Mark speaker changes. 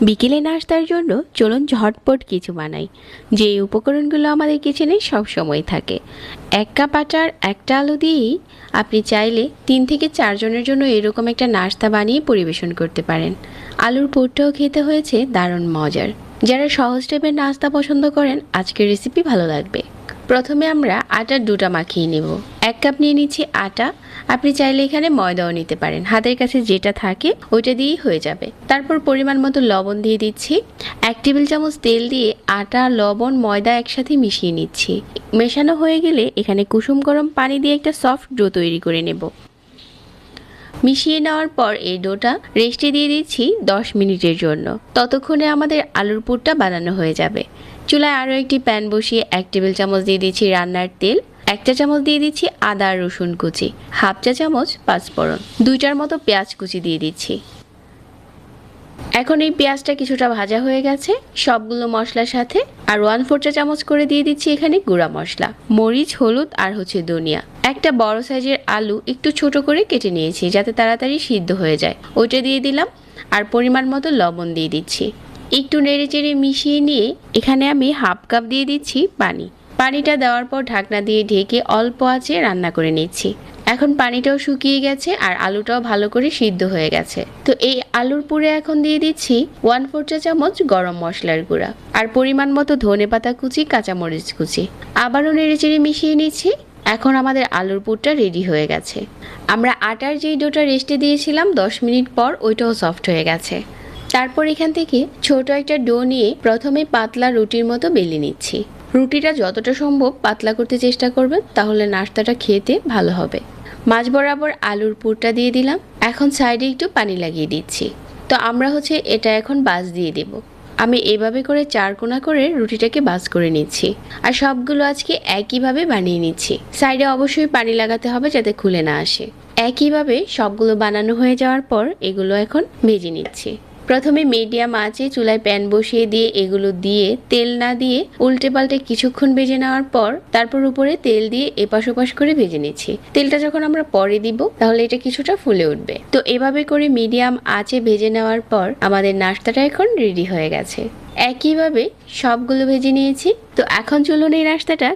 Speaker 1: বিকেলে নাস্তার জন্য চলুন ঝটপট কিছু বানাই। যে উপকরণগুলো আমাদের কিচেনে সব সময় থাকে। 1 কাপ আটার একটা আলু দিয়েই আপনি চাইলে 3 থেকে 4 জনের জন্য এরকম একটা নাস্তা বানিয়ে পরিবেশন করতে পারেন। আলুর পুরটাও খেতে হয়েছে দারুণ মজার। যারা সহজ টাইপের নাস্তা পছন্দ করেন আজকের রেসিপি ভালো লাগবে। প্রথমে আমরা আটার ডোটা মাখিয়ে নেব। 1 কাপ নিয়ে নিচ্ছি আটা। আপনি চাইলে এখানে ময়দাও নিতে পারেন, হাতের কাছে যেটা থাকে ওইটা দিয়েই হয়ে যাবে। তারপর পরিমাণ মতো লবণ দিয়ে দিচ্ছি। 1 টেবিল চামচ তেল দিয়ে আটা, লবণ, ময়দা একসাথে মিশিয়ে নিচ্ছি। মেশানো হয়ে গেলে এখানে কুসুম গরম পানি দিয়ে একটা সফট ডো তৈরি করে নেব। মিশিয়ে নেওয়ার পর এই ডোটা রেস্টে দিয়ে দিচ্ছি 10 মিনিটের জন্য। ততক্ষণে আমাদের আলুর পুরটা বানানো হয়ে যাবে। চুলায় আরও একটি প্যান বসিয়ে 1 টেবিল চামচ দিয়ে দিচ্ছি রান্নার তেল। 1 চা চামচ দিয়ে দিচ্ছি আদা আর রসুন কুচি, 1/2 চা চামচ পাঁচফোড়ন, 2টার মতো পেঁয়াজ কুচি দিয়ে দিচ্ছি। এখন এই পেঁয়াজটা কিছুটা ভাজা হয়ে গেছে, সবগুলো মশলার সাথে আর 1/4 চা চামচ করে দিয়ে দিচ্ছি এখানে গুঁড়া মশলা, মরিচ, হলুদ আর ধনিয়া। একটা বড় সাইজের আলু একটু ছোট করে কেটে নিয়েছি যাতে তাড়াতাড়ি সিদ্ধ হয়ে যায়, ওইটা দিয়ে দিলাম। আর পরিমাণ মতো লবণ দিয়ে দিচ্ছি। একটু নেড়েচেড়ে মিশিয়ে নিয়ে এখানে আমি 1/2 কাপ দিয়ে দিচ্ছি পানি। পানিটা দেওয়ার পর ঢাকনা দিয়ে ঢেকে অল্প আঁচে রান্না করে নিচ্ছি। এখন পানিটাও শুকিয়ে গেছে আর আলুটাও ভালো করে সিদ্ধ হয়ে গেছে। তো এই আলুর পুরে এখন দিয়ে দিচ্ছি 1/4 চা চামচ গরম মশলার গুঁড়া আর পরিমাণ মতো ধনেপাতা কুচি, কাঁচামরিচ কুচি। আবারও নেড়েচেড়ে মিশিয়ে নিচ্ছি। এখন আমাদের আলুর পুরটা রেডি হয়ে গেছে। আমরা আটার যেই ডোটা রেস্টে দিয়েছিলাম 10 মিনিট পর ওইটাও সফট হয়ে গেছে। তারপর এখান থেকে ছোট একটা ডো নিয়ে প্রথমে পাতলা রুটির মতো বেলে নিচ্ছি। রুটিটা যতটা সম্ভব পাতলা করতে চেষ্টা করবেন, তাহলে নাস্তাটা খেতে ভালো হবে। মাঝ বরাবর আলুর পুরটা দিয়ে দিলাম। এখন সাইডে একটু পানি লাগিয়ে দিচ্ছি। তো আমরা এটা এখন বাজ দিয়ে দেব। আমি এভাবে করে 4 কোণা করে রুটিটাকে বাজ করে নিচ্ছি আর সবগুলো আজকে একইভাবে বানিয়ে নিচ্ছি। সাইডে অবশ্যই পানি লাগাতে হবে যাতে খুলে না আসে। একইভাবে সবগুলো বানানো হয়ে যাওয়ার পর এগুলো এখন ভেজে নিচ্ছি। প্রথমে মিডিয়াম আঁচে চুলায় প্যান বসিয়ে দিয়ে এগুলো দিয়ে তেল না দিয়ে উল্টে পাল্টে কিছুক্ষণ ভেজে নেওয়ার পর তারপর উপরে তেল দিয়ে এপাশ ওপাশ করে ভেজে নিচ্ছি। তেলটা যখন আমরা পরে দিব তাহলে এটা কিছুটা ফুলে উঠবে। তো এভাবে করে মিডিয়াম আঁচে ভেজে নেওয়ার পর আমাদের নাস্তাটা এখন রেডি হয়ে গেছে। একইভাবে সবগুলো ভেজে নিয়েছি। তো এখন চলুন এই নাস্তাটা